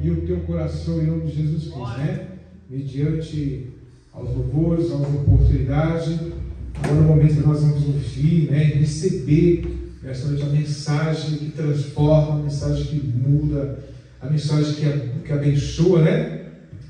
e o teu coração em nome de Jesus Cristo, né? Mediante aos louvores, às oportunidades. Agora é o momento que nós vamos ouvir, né? Receber essa noite a mensagem que transforma, a mensagem que muda, a mensagem que abençoa, né?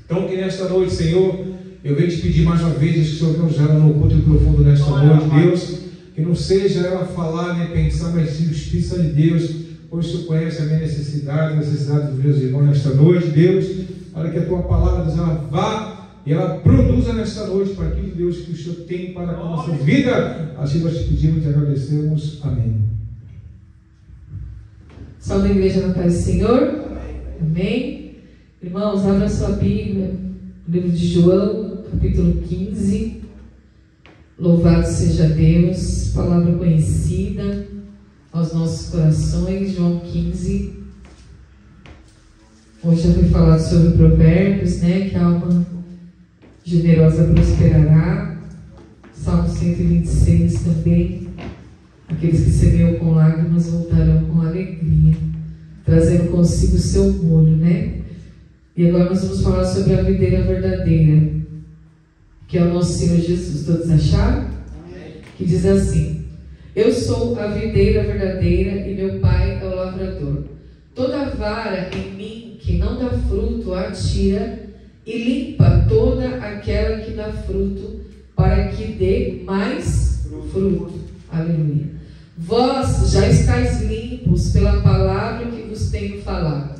Então que nesta noite, Senhor, eu venho te pedir mais uma vez, que o Senhor nos gera no oculto e profundo nesta noite, Deus, que não seja ela falar nem pensar, mas sim o Espírito Santo de Deus, pois o Senhor conhece a minha necessidade, a necessidade dos meus irmãos nesta noite, Deus, para que a tua palavra, Deus, ela vá e ela produza nesta noite para aquilo, Deus, que o Senhor tem para a nossa vida. Assim nós te pedimos e te agradecemos. Amém. Salve a igreja na paz do Senhor. Amém. Irmãos, abra sua Bíblia, no livro de João, capítulo 15. Louvado seja Deus, palavra conhecida aos nossos corações. João 15. Hoje já foi falado sobre provérbios, né? Que a alma generosa prosperará. Salmo 126 também. Aqueles que semeiam com lágrimas voltarão com alegria, trazendo consigo o seu molho, né? E agora nós vamos falar sobre a videira verdadeira, que é o nosso Senhor Jesus. Todos acharam? Que diz assim: eu sou a videira verdadeira e meu pai é o lavrador. Toda vara em mim que não dá fruto a tira, e limpa toda aquela que dá fruto, para que dê mais fruto. Aleluia. Vós já estáis limpos pela palavra que vos tenho falado.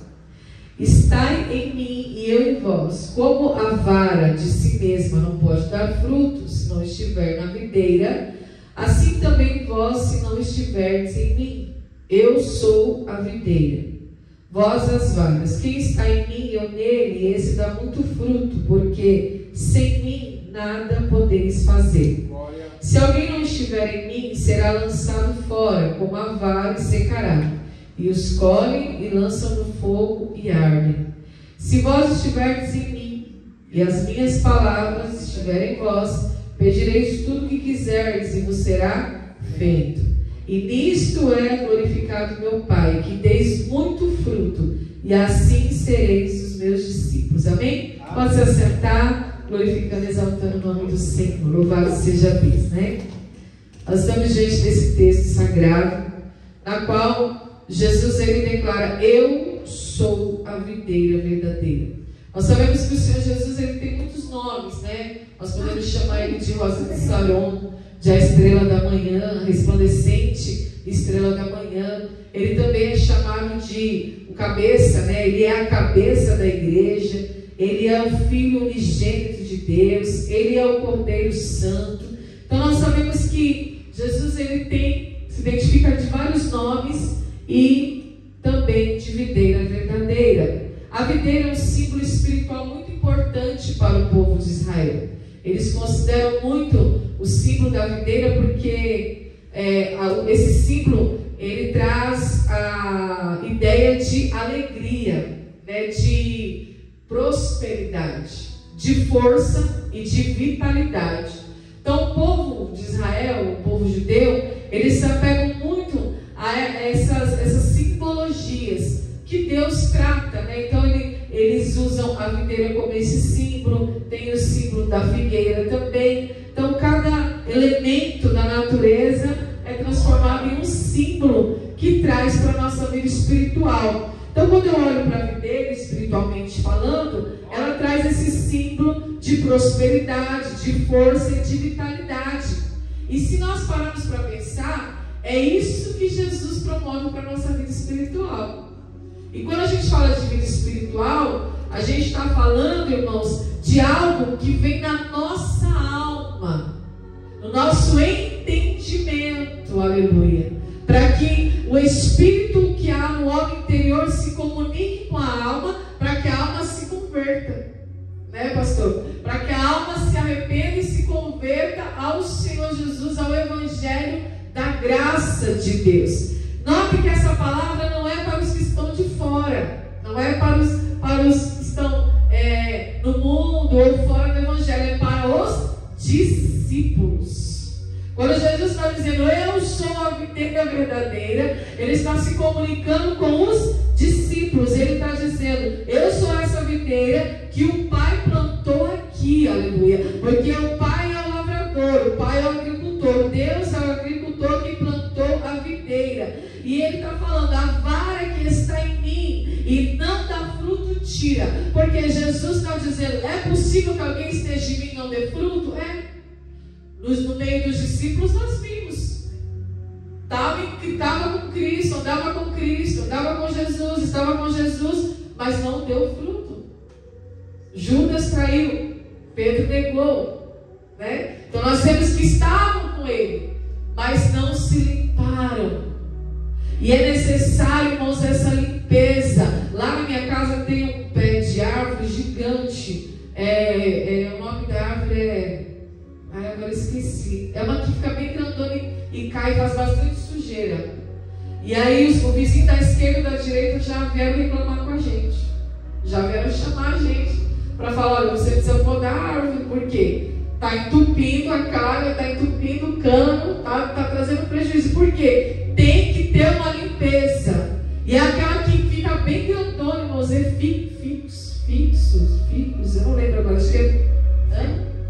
Estai em mim e eu em vós. Como a vara de si mesma não pode dar frutos se não estiver na videira, assim também vós, se não estiverdes em mim. Eu sou a videira, vós as varas. Quem está em mim e eu nele, esse dá muito fruto, porque sem mim nada podeis fazer. Se alguém não estiver em mim, será lançado fora como a vara e secará. E os colhem e lançam no fogo e ardem. Se vós estiverdes em mim, e as minhas palavras estiverem em vós, pedireis tudo o que quiserdes, e vos será feito. E nisto é glorificado meu Pai, que deis muito fruto, e assim sereis os meus discípulos. Amém? Pode se assentar, glorificando e exaltando o nome do Senhor. Louvado seja Deus, né? Nós estamos diante desse texto sagrado, na qual Jesus, ele declara: eu sou a videira verdadeira. Nós sabemos que o Senhor Jesus, ele tem muitos nomes, né? Nós podemos chamar ele de Rosa de Saron, de a estrela da manhã, resplandecente estrela da manhã. Ele também é chamado de o cabeça, né? Ele é a cabeça da igreja. Ele é o Filho unigênito de Deus. Ele é o Cordeiro Santo. Então nós sabemos que Jesus, ele se identifica de vários nomes e também de videira verdadeira. A videira é um símbolo espiritual muito importante para o povo de Israel. Eles consideram muito o símbolo da videira porque esse símbolo, ele traz a ideia de alegria, né, de prosperidade, de força e de vitalidade. Então o povo de Israel, o povo judeu, eles se apegam muito a essas simbologias que Deus trata, né? Então eles usam a videira como esse símbolo, tem o símbolo da figueira também. Então cada elemento da natureza é transformado em um símbolo que traz para a nossa vida espiritual. Então quando eu olho para a videira, espiritualmente falando, ela traz esse símbolo de prosperidade, de força e de vitalidade. E se nós pararmos para pensar, é isso que Jesus promove para a nossa vida espiritual. E quando a gente fala de vida espiritual, a gente está falando, irmãos, de algo que vem na nossa alma, no nosso entendimento, aleluia. Para que o Espírito que há no homem interior se comunique com a alma, para que a alma se converta, né, pastor? Para que a alma se arrependa e se converta ao Senhor Jesus, ao Evangelho da graça de Deus. Note que essa palavra não é para os que estão de fora, não é para os que estão no mundo ou fora do Evangelho, é para os discípulos. Quando Jesus está dizendo, eu sou a videira verdadeira, ele está se comunicando com os discípulos. Ele está dizendo, eu sou dizer que o Pai plantou aqui, aleluia, porque o Pai é o lavrador, o Pai é o agricultor, Deus é o agricultor que plantou a videira, e Ele está falando, a vara que está em mim e não dá fruto, tira, porque Jesus está dizendo, é possível que alguém esteja em mim e não dê fruto? No meio dos discípulos nós vimos, estava com Cristo, andava com Cristo, andava com Jesus, estava com Jesus, mas não deu fruto. Judas traiu, Pedro negou, né? Então nós temos que estavam com Ele, mas não se limparam. E é necessário, irmãos, essa limpeza. Lá na minha casa tem um pé de árvore gigante. O nome da árvore agora esqueci. É uma que fica bem grandona e cai, faz bastante sujeira. E aí o vizinho da esquerda e da direita já vieram reclamar com a gente. Já vieram chamar a gente para falar, olha, você precisa podar a árvore, por quê? Está entupindo a carga, está entupindo o cano, está trazendo prejuízo. Por quê? Tem que ter uma limpeza. E aquela que fica bem grandona, irmãos, é ficus, eu não lembro agora, acho que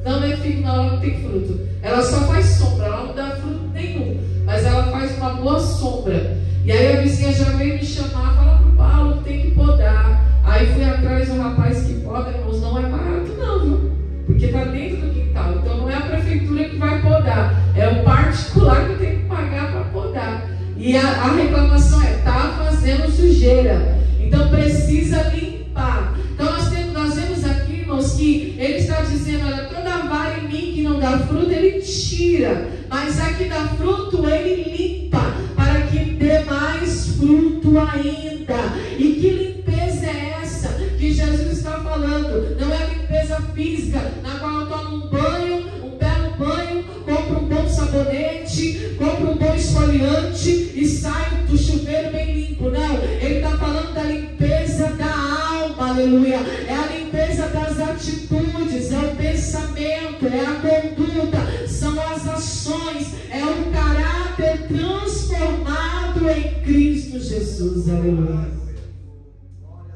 não é figo, não, ela não tem fruto. Ela só faz sombra, ela não dá fruto nenhum, mas ela faz uma boa sombra. E aí a vizinha já veio me chamar, fala pro Paulo, tem que podar. Aí fui atrás do rapaz que poda, irmãos, não é barato não, viu? Porque está dentro do quintal, então não é a prefeitura que vai podar, é o particular que tem que pagar para podar. E a reclamação está fazendo sujeira, então precisa limpar. Então nós vemos aqui, irmãos, que ele está dizendo, olha, toda vara em mim que não dá fruto, ele tira, mas a que dá fruto, ele limpa, para que dê mais fruto ainda. E que limpeza é essa que Jesus está falando? Não é limpeza física, na qual eu tomo um banho, um belo banho, compro um bom sabonete, compro um bom esfoliante e saio do chuveiro bem limpo. Não, ele está falando da limpeza da alma, aleluia. É a limpeza das atitudes, é o pensamento, é a conduta, são as ações, é o caráter transformado em Cristo Jesus, aleluia.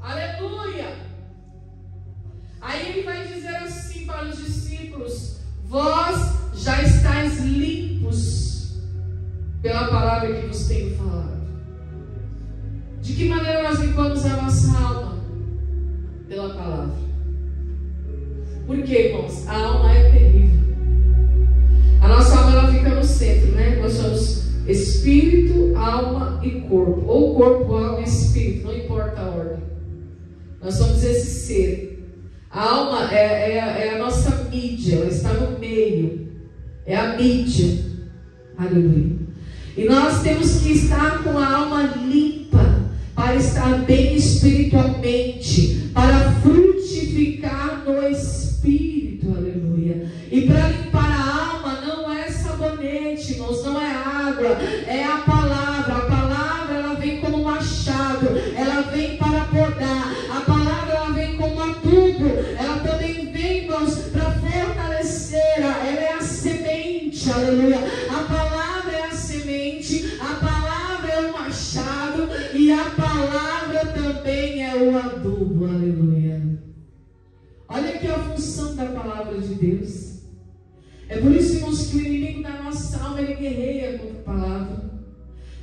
Aleluia. Aí ele vai dizer assim para os discípulos, vós já estáis limpos pela palavra que vos tenho falado. De que maneira nós limpamos a nossa alma? Pela palavra. Por quê, irmãos? A alma é terrível. A nossa alma, ela fica no centro, né? Nós somos espírito, alma e corpo. Ou corpo, alma e espírito, não importa a ordem. Nós somos esse ser. A alma é a nossa mídia, ela está no meio. É a mídia. Aleluia. E nós temos que estar com a alma limpa, para estar bem espiritualmente, para frutificar no Espírito, aleluia. E para limpar a alma não é sabonete, irmãos, não é água, é a palavra. A palavra, ela vem como machado, ela vem para podar. A palavra, ela vem como adubo, ela também vem, irmãos, para fortalecer. Ela é a semente, aleluia. A palavra é a semente, a palavra é o machado e a palavra também é o adubo, aleluia. Olha aqui a função da palavra de Deus. É por isso, irmãos, que o inimigo da nossa alma, ele guerreia contra a palavra.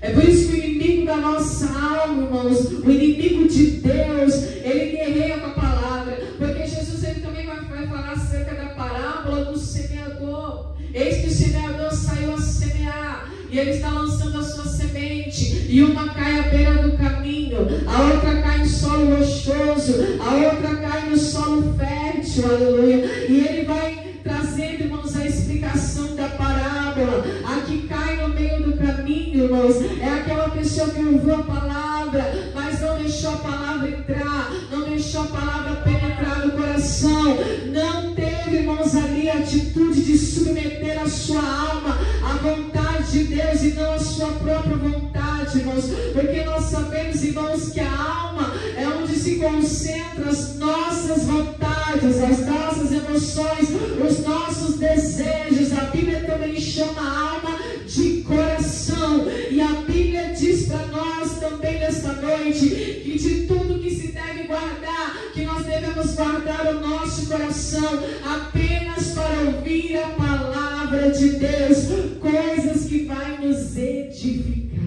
É por isso que o inimigo da nossa alma, irmãos, o inimigo de Deus, ele guerreia com a palavra. Porque Jesus, ele também vai falar acerca da parábola do semeador. Eis que o semeador saiu a semear, e ele está lançando a sua semente, e uma cai à beira do caminho, a outra cai em solo rochoso, a outra cai no solo fértil, aleluia. E ele vai trazendo, irmãos, a explicação da parábola. A que cai no meio do caminho, irmãos, é aquela pessoa que ouviu a palavra, mas não deixou a palavra entrar, não deixou a palavra penetrar no coração, não teve, irmãos, ali a atitude de submeter a sua alma à vontade de Deus e não a sua própria vontade, irmãos. Porque nós sabemos, irmãos, que a alma é onde se concentram as nossas vontades, as nossas emoções, os nossos desejos. A Bíblia também chama a alma de coração. E a Bíblia diz para nós também nesta noite que de tudo que se deve guardar, que nós devemos precisamos guardar o nosso coração apenas para ouvir a palavra de Deus, coisas que vai nos edificar.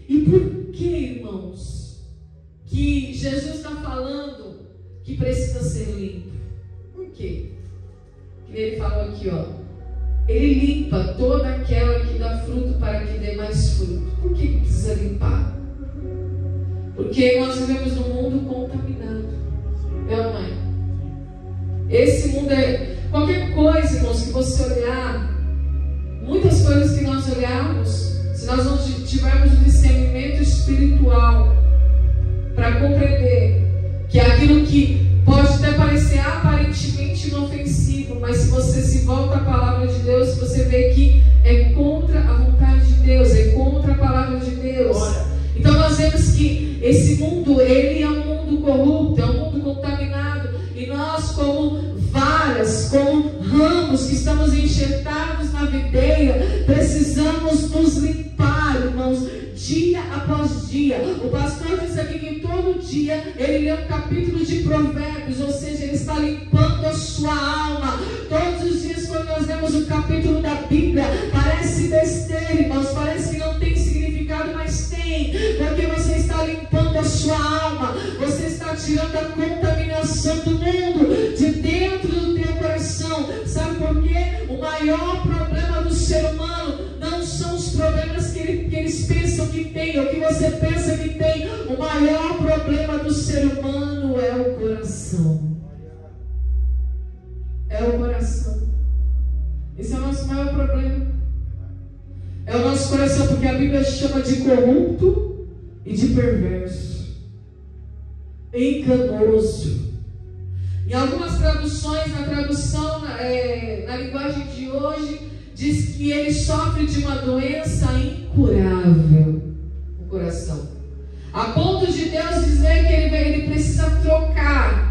E por que, irmãos, que Jesus está falando que precisa ser limpo? Por quê? Ele falou aqui, ó. Ele limpa toda aquela que dá fruto para que dê mais fruto. Por que precisa limpar? Porque nós vivemos num mundo contaminado. É ou não é? Esse mundo é... Qualquer coisa, irmãos, que você olhar, muitas coisas que nós olharmos, se nós não tivermos o discernimento espiritual para compreender que aquilo que pode até parecer aparentemente inofensivo, mas se você se volta à palavra de Deus, você vê que é contra a vontade de Deus, é contra a palavra de Deus. Então nós vemos que esse mundo, ele é um mundo corrupto, é um mundo contaminado, e nós, como varas, como ramos que estamos enxertados na videira, precisamos nos limpar, irmãos, dia após dia. O pastor diz aqui que todo dia ele lê um capítulo de Provérbios, ou seja, ele está limpando a sua alma. Todos os dias, quando nós lemos um capítulo da Bíblia, parece besteira, irmãos, parece que não tem significado, mas tem, porque você está limpando a sua alma, você está tirando a contaminação do mundo de dentro do teu coração. Sabe por quê? O maior problema do ser humano não são os problemas que eles pensam que tem, ou que você pensa que tem. O maior problema do ser humano é o coração. É o coração. Esse é o nosso maior problema. É o nosso coração, porque a Bíblia chama de corrupto e de perverso, enganoso. Em algumas traduções, na tradução na linguagem de hoje, diz que ele sofre de uma doença incurável, o coração, a ponto de Deus dizer que ele precisa trocar.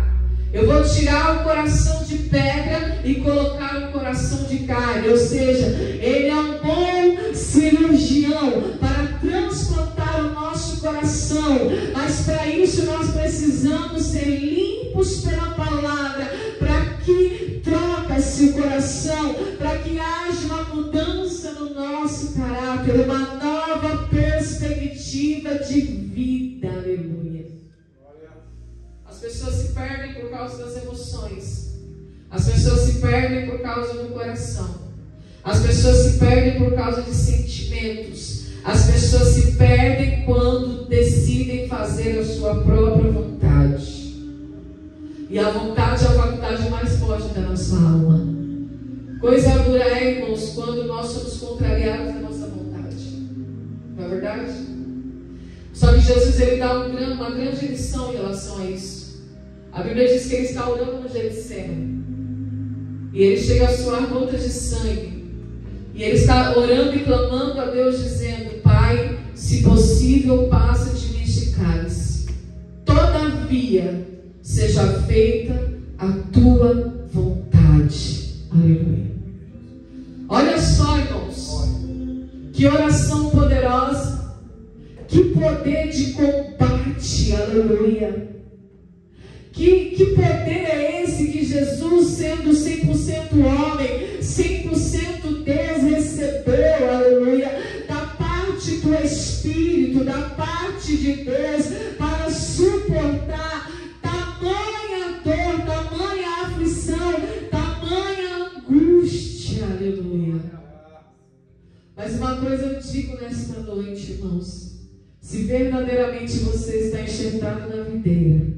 Eu vou tirar o coração de pedra e colocar um coração de carne. Ou seja, ele é um bom cirurgião para transplantar o nosso coração. Mas para isso nós precisamos ser limpos pela palavra, para que troque-se o coração, para que haja uma mudança no nosso caráter, uma nova perspectiva de vida. Aleluia. As pessoas se perdem por causa das emoções. As pessoas se perdem por causa do coração. As pessoas se perdem por causa de sentimentos. As pessoas se perdem quando decidem fazer a sua própria vontade. E a vontade é a faculdade mais forte da nossa alma. Coisa dura é, irmãos, quando nós somos contrariados da nossa vontade. Não é verdade? Só que Jesus, ele dá uma grande lição em relação a isso. A Bíblia diz que ele está orando no Getsemane. E ele chega a suar gotas de sangue. E ele está orando e clamando a Deus, dizendo: Pai, se possível, passa de mim este cálice. Todavia, seja feita a tua vontade. Aleluia. Olha só, irmãos, que oração poderosa, que poder de combate. Aleluia. Que poder é esse que Jesus, sendo 100% homem, 100% Deus, recebeu, aleluia, da parte do Espírito, da parte de Deus, para suportar tamanha dor, tamanha aflição, tamanha angústia, aleluia. Mas uma coisa eu digo nesta noite, irmãos: se verdadeiramente você está enxertado na videira,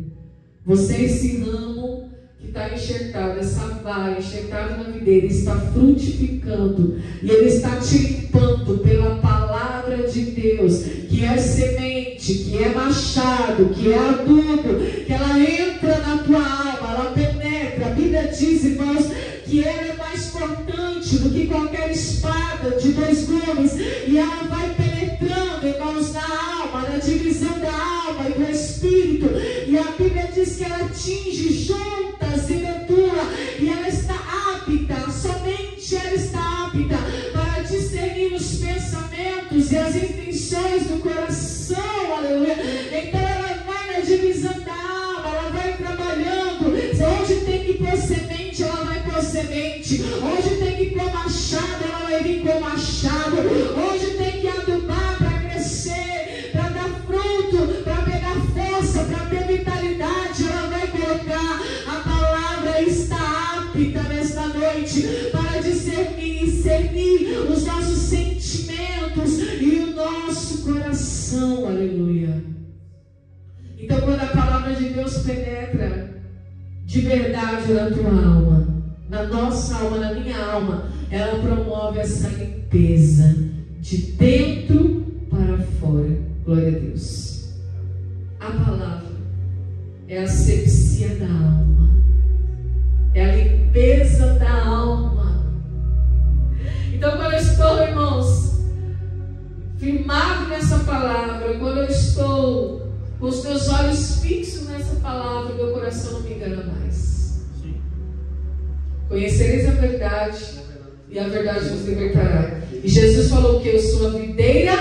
você, esse ramo que está enxertado, essa vara enxertada na videira, está frutificando, e ele está te limpando pela palavra de Deus, que é semente, que é machado, que é adubo, que ela entra na tua alma, ela penetra. A Bíblia diz, irmãos, que ela é mais cortante do que qualquer espada de 2 gumes, e ela vai penetrando, irmãos, na alma, na divisão da alma e do espírito. E a Bíblia diz que ela atinge juntas e medula, e ela está apta, somente ela está apta para discernir os pensamentos e as intenções do coração, aleluia. Então ela vai na divisão da alma, ela vai Hoje tem que pôr semente, ela vai pôr semente. Hoje tem que pôr machado, ela vai vir com machado. Hoje tem que adubar para crescer, para dar fruto, para pegar força, para ter vitalidade. Ela vai colocar. A palavra está apta nesta noite para discernir os nossos sentimentos e o nosso coração. Aleluia. Então, quando a palavra de Deus penetra de verdade na tua alma, na nossa alma, na minha alma, ela promove essa limpeza de dentro para fora. Glória a Deus. A palavra é a asepsia da alma, é a limpeza da alma. Então, quando eu estou, irmãos, firmado nessa palavra, quando eu estou com os meus olhos fixos nessa palavra, meu coração não me engana mais. Conhecereis a verdade, e a verdade vos libertará. E Jesus falou que eu sou a videira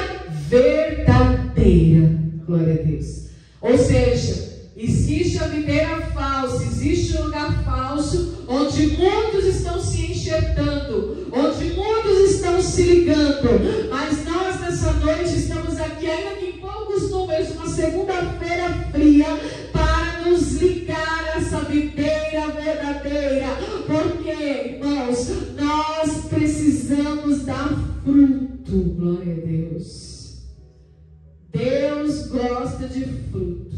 verdadeira. Glória a Deus. Ou seja, existe a videira falsa, existe um lugar falso, onde muitos estão se enxertando, onde muitos estão se ligando. Mas nós nessa noite estamos aqui, ainda que em poucos números, uma segunda-feira fria, para nos ligar a essa videira verdadeira. Porque, irmãos, nós precisamos dar fruto. Glória a Deus. Deus gosta de fruto.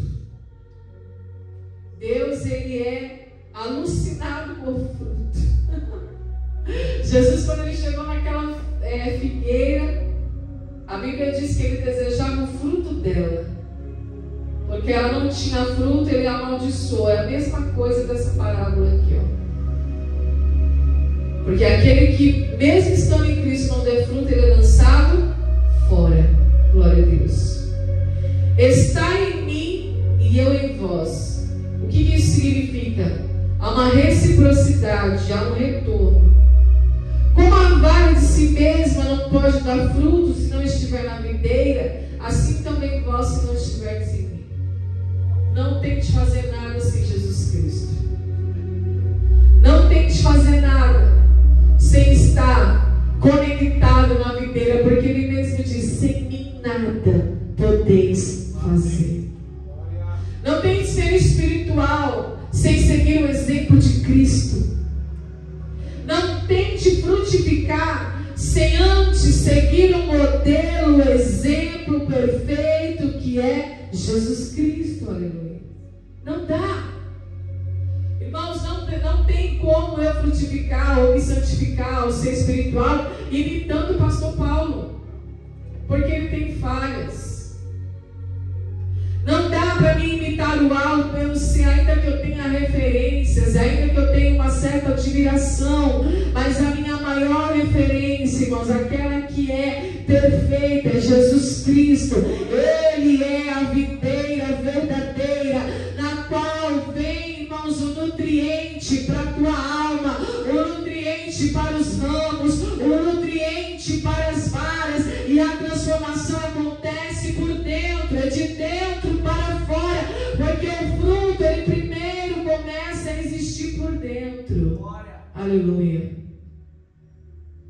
Deus, ele é alucinado por fruto. Jesus, quando ele chegou naquela figueira, a Bíblia diz que ele desejava o fruto dela, porque ela não tinha fruto, ele amaldiçoou. É a mesma coisa dessa parábola aqui, ó. Porque aquele que, mesmo estando em Cristo, não der fruto, ele é lançado fora. Glória a Deus. Está em mim e eu em vós. O que isso significa? Há uma reciprocidade, há um retorno. Como a vara de si mesma não pode dar fruto se não estiver na videira, assim também vós, se não estiverdes em mim. Não tente fazer nada sem Jesus Cristo. Não tente fazer nada sem estar conectado na videira, porque ele mesmo diz: sem mim nada podeis fazer. Não tente ser espiritual sem seguir o exemplo de Cristo. Não tente frutificar sem antes seguir o modelo, o exemplo perfeito que é Jesus Cristo. Aleluia. Não dá. Irmãos, não tem como eu frutificar ou me santificar ou ser espiritual imitando o pastor Paulo, porque ele tem falhas. Não dá para mim imitar o alto, pelo se ainda que eu tenha referências, ainda que eu tenha uma certa admiração, mas a minha maior referência, irmãos, aquela que é perfeita, é Jesus Cristo. Ele é a videira verdadeira, na qual vem, irmãos, o nutriente para a tua alma, o nutriente para os ramos, o nutriente para as varas, e a transformação acontece por dentro, é de dentro para fora, porque o fruto, ele primeiro começa a existir por dentro. Glória. Aleluia.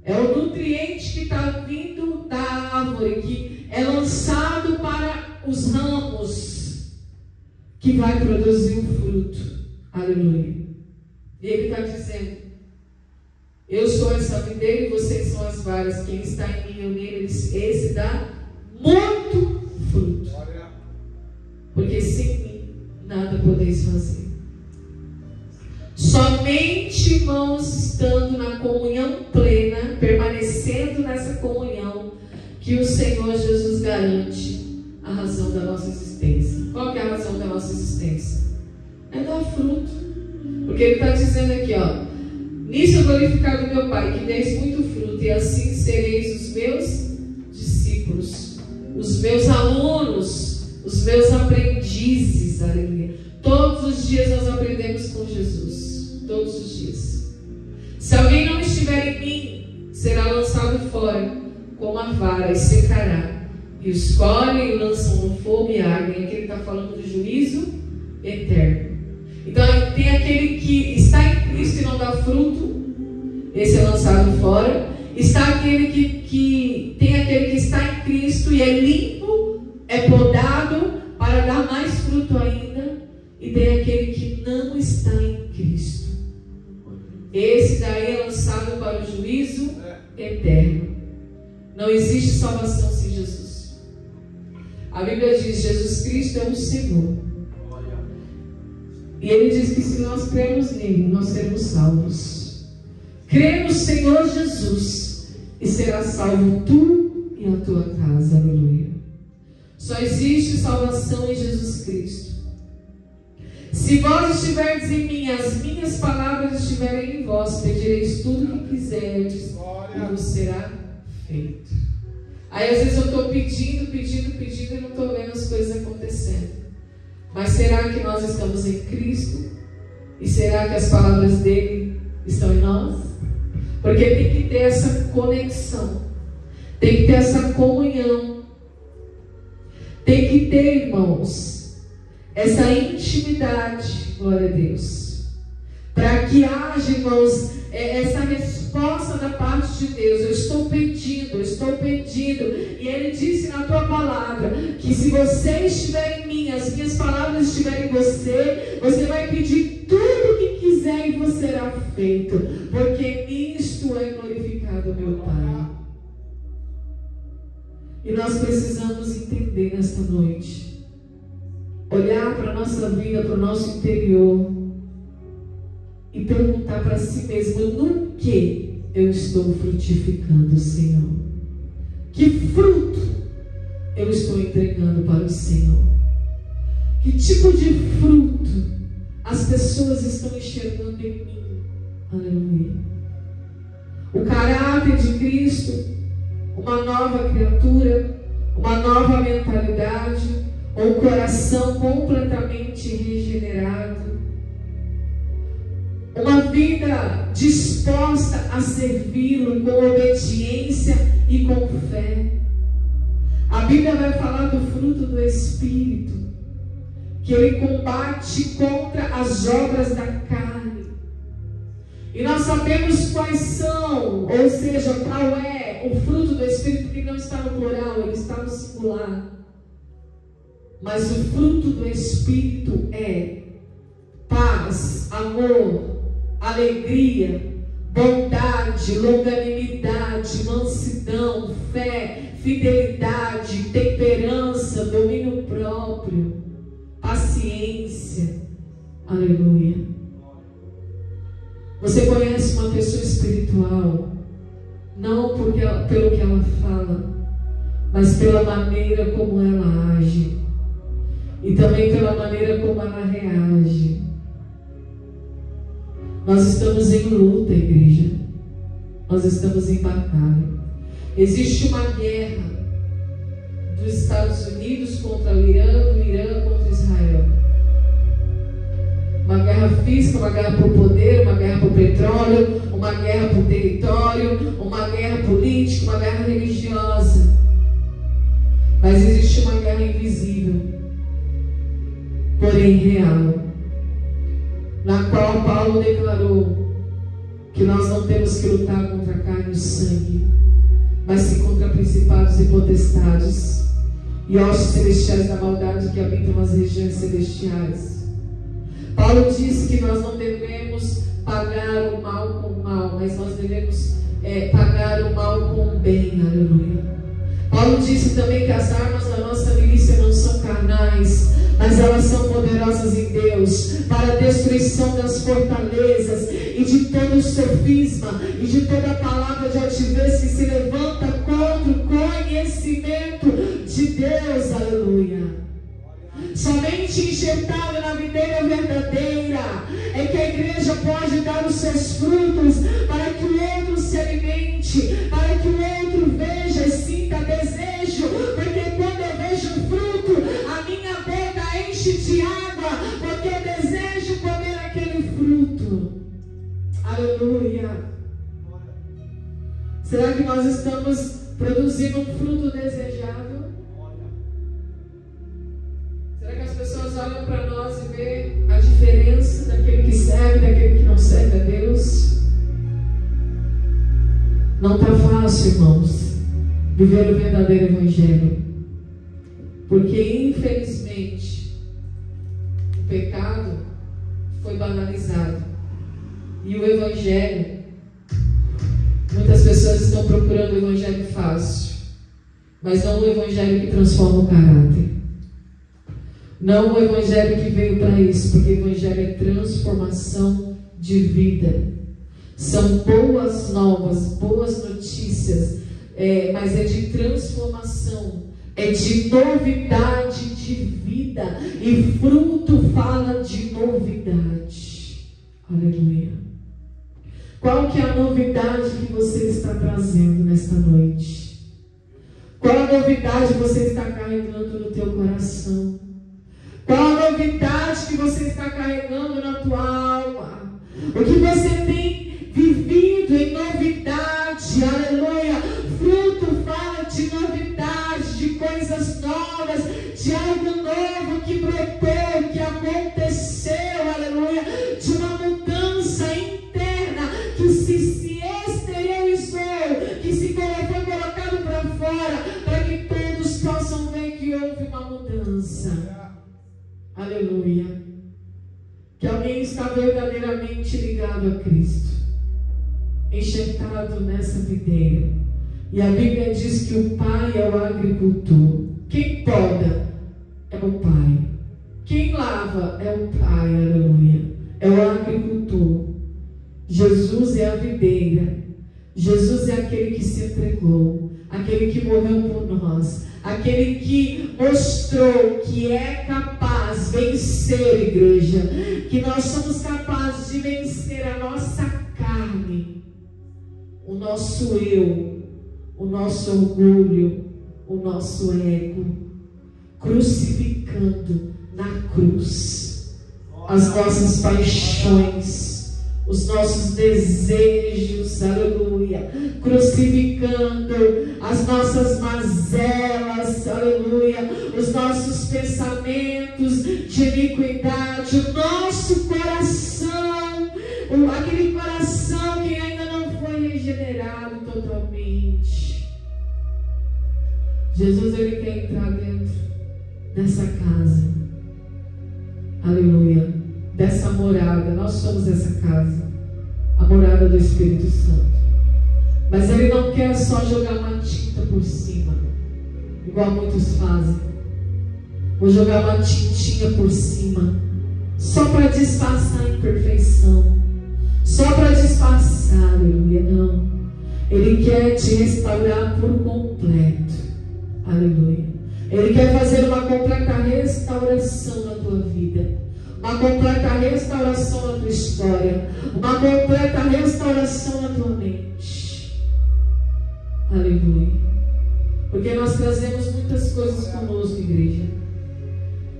É o nutriente que está vindo da árvore, que é lançado para os ramos, que vai produzir um fruto. Aleluia. E ele está dizendo: eu sou essa videira e vocês são as varas. Quem está em mim e eu nele, esse dá muito fruto. Porque sem mim nada podeis fazer. Somente, irmãos, estando na comunhão plena, permanecendo nessa comunhão, que o Senhor Jesus garante a razão da nossa existência. Qual que é a razão da nossa existência? É dar fruto. Porque ele está dizendo aqui, ó: nisso eu glorificado meu Pai, que deis muito fruto, e assim sereis os meus discípulos, os meus alunos, os meus aprendizes. Aleluia. Todos os dias nós aprendemos com Jesus. Todos os dias. Se alguém não estiver em mim, será lançado fora como a vara e secará. E os colhem e lançam no fogo e ardem. Aqui ele está falando do juízo eterno. Então tem aquele que não dá fruto, esse é lançado fora. Está aquele que tem aquele que está em Cristo e é limpo, é podado para dar mais fruto ainda. E tem aquele que não está em Cristo. Esse daí é lançado para o juízo eterno. Não existe salvação sem Jesus. A Bíblia diz: Jesus Cristo é o Senhor. E Ele diz que se nós cremos nele, nós seremos salvos. Crê no Senhor Jesus e será salvo tu e a tua casa. Aleluia. Só existe salvação em Jesus Cristo. Se vós estiverdes em mim, as minhas palavras estiverem em vós, pedireis tudo o que quiserdes e vos será feito. Aí às vezes eu estou pedindo e não estou vendo as coisas acontecendo. Mas será que nós estamos em Cristo? E será que as palavras dele estão em nós? Porque tem que ter essa conexão, tem que ter essa comunhão, tem que ter, irmãos, essa intimidade, glória a Deus, para que haja, irmãos, essa resposta da parte de Deus. Eu estou pedindo, e Ele disse na tua palavra, que se você estiver em mim, as minhas palavras estiverem em você, você vai pedir tudo o que quiser e vos será feito, porque nisto é glorificado meu Pai. E nós precisamos entender nesta noite, olhar para a nossa vida, para o nosso interior e perguntar para si mesmo: no que eu estou frutificando, Senhor? Que fruto eu estou entregando para o Senhor? Que tipo de fruto as pessoas estão enxergando em mim? Aleluia. O caráter de Cristo, uma nova criatura, uma nova mentalidade, um coração completamente regenerado, uma vida disposta a servi-lo com obediência e com fé. A Bíblia vai falar do fruto do Espírito, que ele combate contra as obras da carne. E nós sabemos quais são, ou seja, qual é o fruto do Espírito, que não está no plural, ele está no singular. Mas o fruto do Espírito é paz, amor, alegria, bondade, longanimidade, mansidão, fé, fidelidade, temperança, domínio próprio, paciência. Aleluia. Você conhece uma pessoa espiritual não pelo que ela fala, mas pela maneira como ela age e também pela maneira como ela reage. Nós estamos em luta, igreja. Nós estamos em batalha. Existe uma guerra dos Estados Unidos contra o Irã, do Irã contra Israel. Uma guerra física, uma guerra por poder, uma guerra por petróleo, uma guerra por território, uma guerra política, uma guerra religiosa. Mas existe uma guerra invisível, porém real, na qual Paulo declarou que nós não temos que lutar contra a carne e o sangue, mas sim contra principados e potestades e hostes celestiais da maldade que habitam nas regiões celestiais. Paulo disse que nós não devemos pagar o mal com o mal, mas nós devemos pagar o mal com o bem. Aleluia. Paulo disse também que as armas da nossa milícia não são carnais, mas elas são poderosas em Deus para a destruição das fortalezas e de todo o sofisma e de toda palavra de altivez que se levanta contra o conhecimento de Deus. Aleluia. Somente injetado na videira verdadeira é que a igreja pode dar os seus frutos, para que o outro se alimente, para que o outro veja e sinta desejo, porque quando eu vejo o fruto, a minha boca enche de água, porque eu desejo comer aquele fruto. Aleluia. Será que nós estamos produzindo um fruto desejável? Será que as pessoas olham para nós e vê a diferença daquele que serve e daquele que não serve a Deus? fácil, irmãos, viver o verdadeiro evangelho. Porque, infelizmente, o pecado foi banalizado. E o evangelho, muitas pessoas estão procurando o evangelho fácil, mas não o evangelho que transforma o caráter. Não o evangelho que veio para isso, porque o evangelho é transformação de vida. São boas novas, boas notícias, mas é de transformação, é de novidade de vida, e fruto fala de novidade. Aleluia. Qual que é a novidade que você está trazendo nesta noite? Qual a novidade você está carregando no teu coração? Qual a novidade que você está carregando na tua alma? O que você tem vivido em novidade? Aleluia. Fruto fala de novidade, de coisas novas, de algo novo que brotou, que aconteceu. Aleluia. De uma mudança interna que se exteriorizou, que foi colocado para fora, para que todos possam ver que houve uma mudança. Aleluia. Que alguém está verdadeiramente ligado a Cristo, enxertado nessa videira. E a Bíblia diz que o Pai é o agricultor. Quem poda é o Pai. Quem lava é o Pai. Aleluia. É o agricultor. Jesus é a videira. Jesus é aquele que se entregou, aquele que morreu por nós, aquele que mostrou que é capaz de vencer, igreja, que nós somos capazes de vencer a nossa carne, o nosso eu, o nosso orgulho, o nosso ego, crucificando na cruz as nossas paixões, os nossos desejos, aleluia, crucificando as nossas mazelas, aleluia, os nossos pensamentos de iniquidade, o nosso coração, aquele coração que ainda não foi regenerado totalmente. Jesus, ele quer entrar dentro dessa casa, aleluia, dessa morada. Nós somos essa casa, a morada do Espírito Santo. Mas ele não quer só jogar uma tinta por cima, igual muitos fazem. Vou jogar uma tintinha por cima, só para disfarçar a imperfeição, só para disfarçar, aleluia. Não, ele quer te restaurar por completo, aleluia. Ele quer fazer uma completa restauração na tua vida, uma completa restauração na tua história, uma completa restauração na tua mente. Aleluia. Porque nós trazemos muitas coisas conosco, igreja.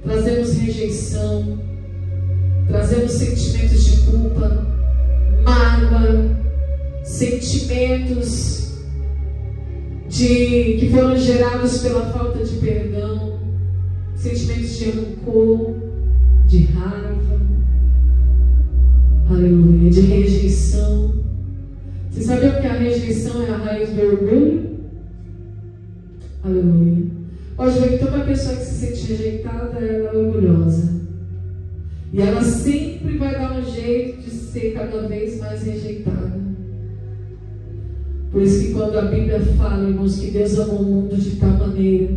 Trazemos rejeição, trazemos sentimentos de culpa, mágoa, sentimentos que foram gerados pela falta de perdão, sentimentos de rancor, de raiva, aleluia, de rejeição. Você sabia que a rejeição é a raiz do orgulho? Aleluia. Pode ver que toda pessoa que se sente rejeitada, ela é orgulhosa. E ela sempre vai dar um jeito de ser cada vez mais rejeitada. Por isso que quando a Bíblia fala, irmãos, que Deus amou o mundo de tal maneira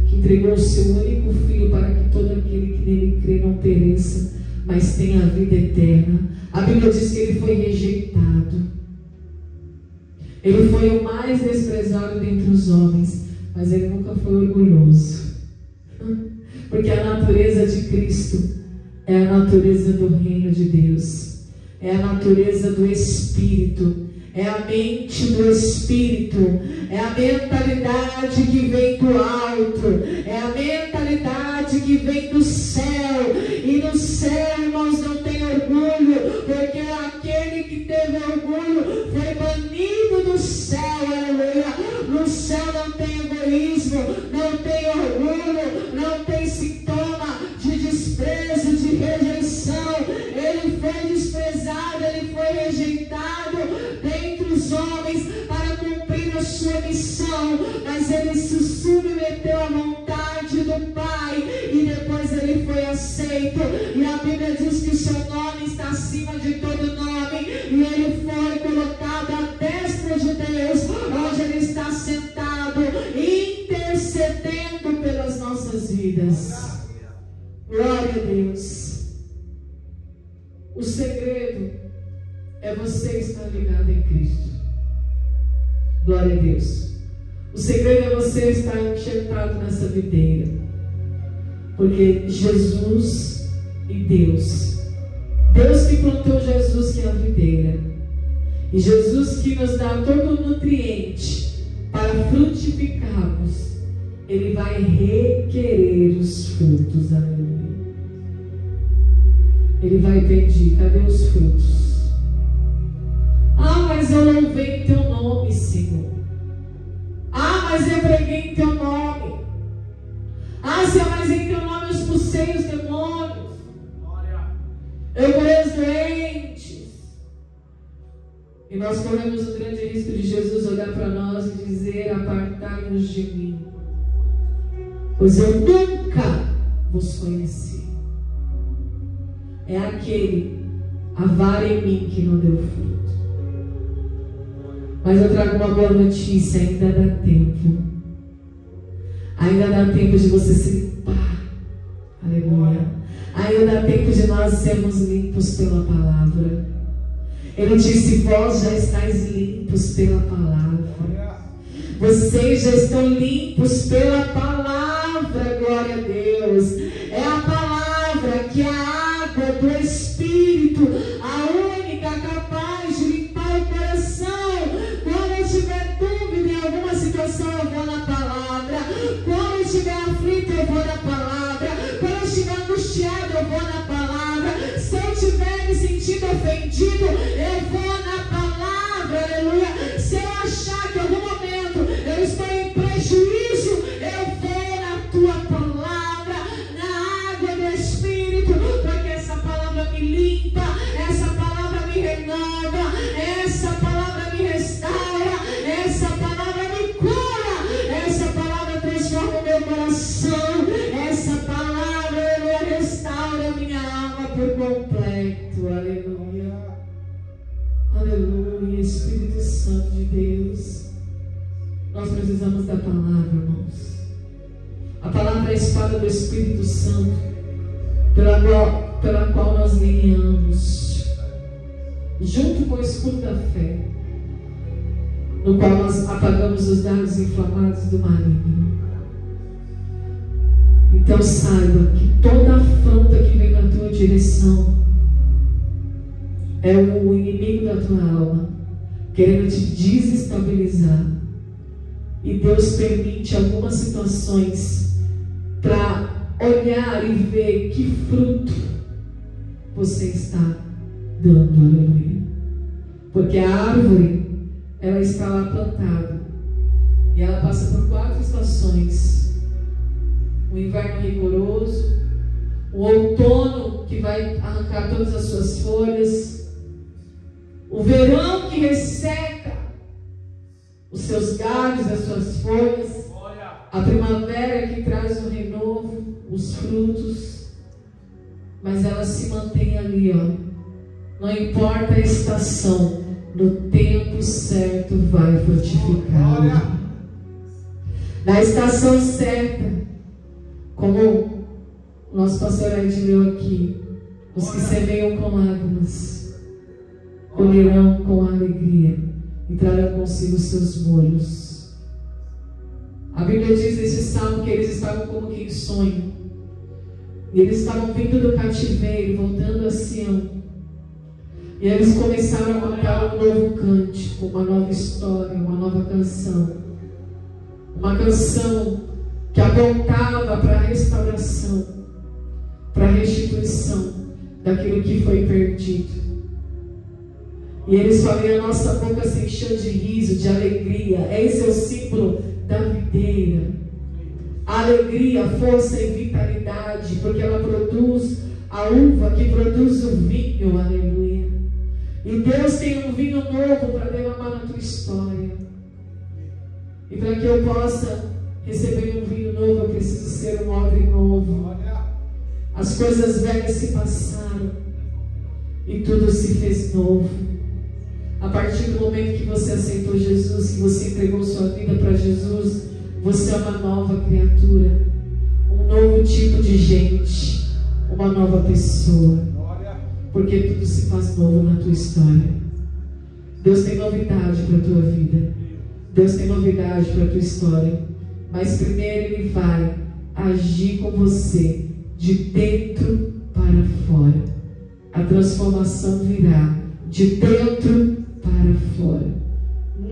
que entregou o seu único Filho para que todo aquele que nele crê não pereça, mas tenha a vida eterna. A Bíblia diz que ele foi rejeitado. Ele foi o mais desprezado dentre os homens, mas ele nunca foi orgulhoso. Porque a natureza de Cristo é a natureza do reino de Deus, é a natureza do Espírito, é a mente do Espírito, é a mentalidade que vem do alto, é a mentalidade que vem do céu. E no céu, irmãos, não tem orgulho, porque aquele que teve orgulho foi banido do céu, aleluia. No céu não tem egoísmo, não tem orgulho, não tem sintoma de desprezo, de rejeição. Ele foi desprezado, ele foi rejeitado dentre os homens para cumprir as mas ele se submeteu à vontade do Pai e depois ele foi aceito. E a Bíblia diz que o seu nome está acima de todo nome, e ele foi colocado à destra de Deus, onde ele está sentado, intercedendo pelas nossas vidas. Glória a Deus. O segredo é você estar ligado em Cristo. Glória a Deus. O segredo é você estar enxertado nessa videira, porque Jesus e Deus que plantou Jesus, que é a videira, e Jesus que nos dá todo o nutriente para frutificarmos, Ele vai requerer os frutos. Aleluia. Ele vai pedir: cadê os frutos? Ah, mas eu louvei em teu nome, Senhor. Ah, mas eu preguei em teu nome. Ah, Senhor, mas em teu nome eu expulsei os demônios. Eu curei os doentes. E nós corremos o grande risco de Jesus olhar para nós e dizer: apartai-vos de mim, pois eu nunca vos conheci. É aquele, a vara em mim, que não deu fruto. Mas eu trago uma boa notícia: ainda dá tempo. Ainda dá tempo de você se limpar. Aleluia. Ainda dá tempo de nós sermos limpos pela palavra. Ele disse: vós já estáis limpos pela palavra. Vocês já estão limpos pela palavra. Glória a Deus. É a palavra que é a água do Espírito, a única capaz de limpar o coração. Quando eu tiver dúvida em alguma situação, eu vou na palavra. Quando eu estiver aflito, eu vou na palavra. Quando eu estiver angustiado, eu vou na palavra. Se eu estiver me sentindo ofendido, eu vou na palavra. Aleluia. Se eu achar que em algum momento eu estou em prejuízo, eu vou na tua palavra, na água do Espírito, porque essa palavra me limpa, essa palavra me renova, essa palavra me restaura, essa palavra me cura, essa palavra transforma o meu coração, essa palavra, aleluia, restaura a minha alma por completo. Aleluia. Aleluia. Espírito Santo de Deus, nós precisamos da palavra, irmãos. A palavra é a espada do Espírito Santo, pela qual nós guerreamos, junto com o escudo da fé, no qual nós apagamos os dardos inflamados do maligno. Então saiba que toda afronta que vem na tua direção é o inimigo da tua alma, querendo te desestabilizar. E Deus permite algumas situações para olhar e ver que fruto você está dando. Aleluia. Porque a árvore, ela está lá plantada e ela passa por 4 estações: o inverno rigoroso, o outono que vai arrancar todas as suas folhas, o verão que resseca os seus galhos, as suas folhas, a primavera que traz o renovo, os frutos, mas ela se mantém ali, ó. Não importa a estação, no tempo certo vai frutificar. Na estação certa, como o nosso pastor Ed leu aqui, os que semeiam com lágrimas colherão com alegria e trarão consigo seus molhos. A Bíblia diz nesse salmo que eles estavam como que em sonho, e eles estavam vindo do cativeiro, voltando a Sião, e eles começaram a cantar um novo cântico, uma nova história, uma nova canção, uma canção que apontava para a restauração, para a restituição daquilo que foi perdido. E eles falam: a nossa boca se encheu de riso, de alegria. Esse é o símbolo da videira. A alegria, força e vitalidade, porque ela produz a uva que produz o vinho. Aleluia. E Deus tem um vinho novo para derramar na tua história. E para que eu possa receber um vinho novo, eu preciso ser um odre novo. As coisas velhas se passaram e tudo se fez novo. A partir do momento que você aceitou Jesus, que você entregou sua vida para Jesus, você é uma nova criatura, um novo tipo de gente, uma nova pessoa, porque tudo se faz novo na tua história. Deus tem novidade para a tua vida, Deus tem novidade para a tua história, mas primeiro Ele vai agir com você de dentro para fora. A transformação virá de dentro para fora.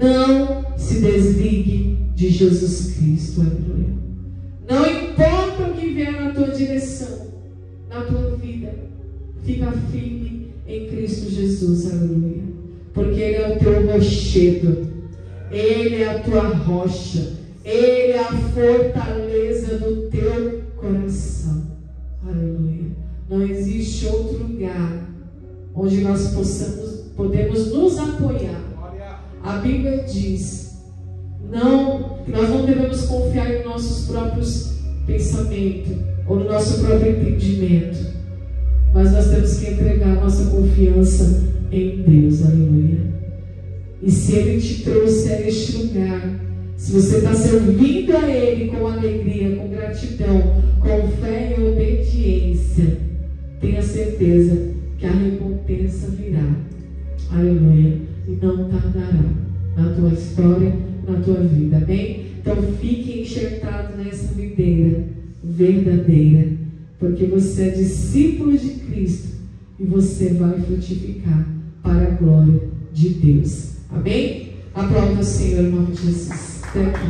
Não se desligue de Jesus Cristo, aleluia. Não importa o que vier na tua direção, na tua vida, fica firme em Cristo Jesus, aleluia. Porque Ele é o teu rochedo, Ele é a tua rocha, Ele é a fortaleza do teu coração, aleluia. Não existe outro lugar onde nós podemos nos apoiar. A Bíblia diz que nós não devemos confiar em nossos próprios pensamentos ou no nosso próprio entendimento, mas nós temos que entregar nossa confiança em Deus, aleluia. E se Ele te trouxe a este lugar, se você está servindo a Ele com alegria, com gratidão, com fé e obediência, tenha certeza que a recompensa virá, aleluia, e não tardará na tua história, na tua vida, amém? Então fique enxertado nessa videira verdadeira, porque você é discípulo de Cristo e você vai frutificar para a glória de Deus, amém? Aplauda o Senhor em nome de Jesus. Até aqui.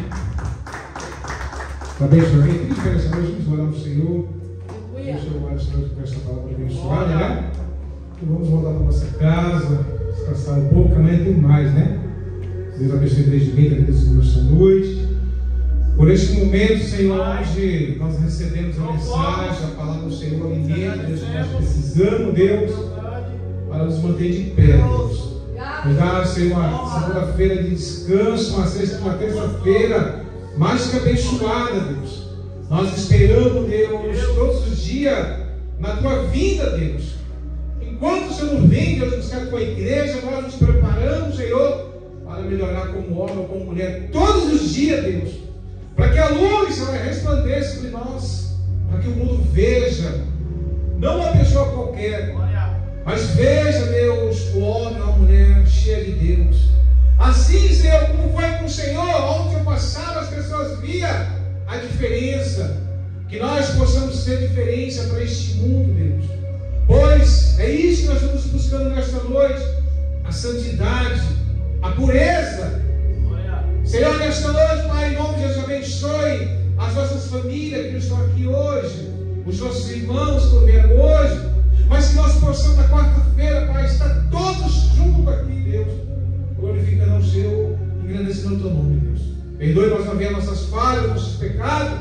Tá bem, Senhor? Quem tem diferença hoje, vamos orar ao Senhor. Deixa eu orar ao Senhor com essa palavra abençoada, né? E vamos voltar para a nossa casa, descansar um pouco, amanhã tem mais, né? Deus abençoe a igreja de vida, agradeço esta noite. Por este momento, Senhor, onde nós recebemos a mensagem, a palavra do Senhor, o alimento, Deus, que nós precisamos, Deus, para nos manter de pé, Deus. Nos dá, Senhor, uma segunda-feira de descanso, uma terça-feira mais que abençoada, Deus. Nós esperamos, Deus, todos os dias na tua vinda, Deus. Enquanto o Senhor não vem, Deus, buscar a tua igreja, nós nos preparamos, Senhor, para melhorar como homem ou como mulher todos os dias, Deus. Para que a luz, Senhor, resplandeça sobre nós, para que o mundo veja, não uma pessoa qualquer, mas veja, Deus, o homem ou a mulher cheia de Deus. Assim, Senhor, como foi com o Senhor, onde eu passava, as pessoas viam a diferença. Que nós possamos ser diferença para este mundo, Deus. Pois é isso que nós estamos buscando nesta noite: a santidade, a pureza. Senhor, nesta noite, Pai, em nome de Jesus, abençoe as nossas famílias que estão aqui hoje, os nossos irmãos que vieram hoje, mas que nós possamos na quarta-feira, Pai, estar todos juntos aqui, Deus, glorificando ao Seu, engrandecendo o Teu nome, Deus. Perdoe mais uma vez nossas falhas, nossos pecados,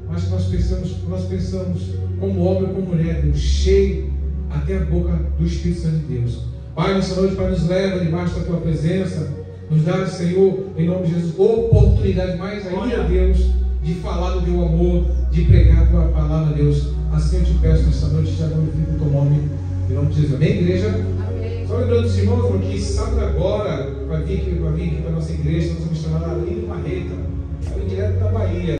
mas que nós pensamos como homem ou como mulher, Deus, cheio até a boca do Espírito Santo de Deus. Pai, nessa noite, Pai, nos leva debaixo da Tua presença. Nos dá, Senhor, em nome de Jesus, oportunidade mais ainda, Deus, de falar do Teu amor, de pregar a Tua palavra, Deus. Assim eu te peço nesta noite, já glorifico o Teu nome, em nome de Jesus. Amém, igreja? Amém. Só lembrando os irmãos, porque sábado agora vai vir aqui para a nossa igreja, nós vamos chamar a Aline Marreta, ela é direto da Bahia.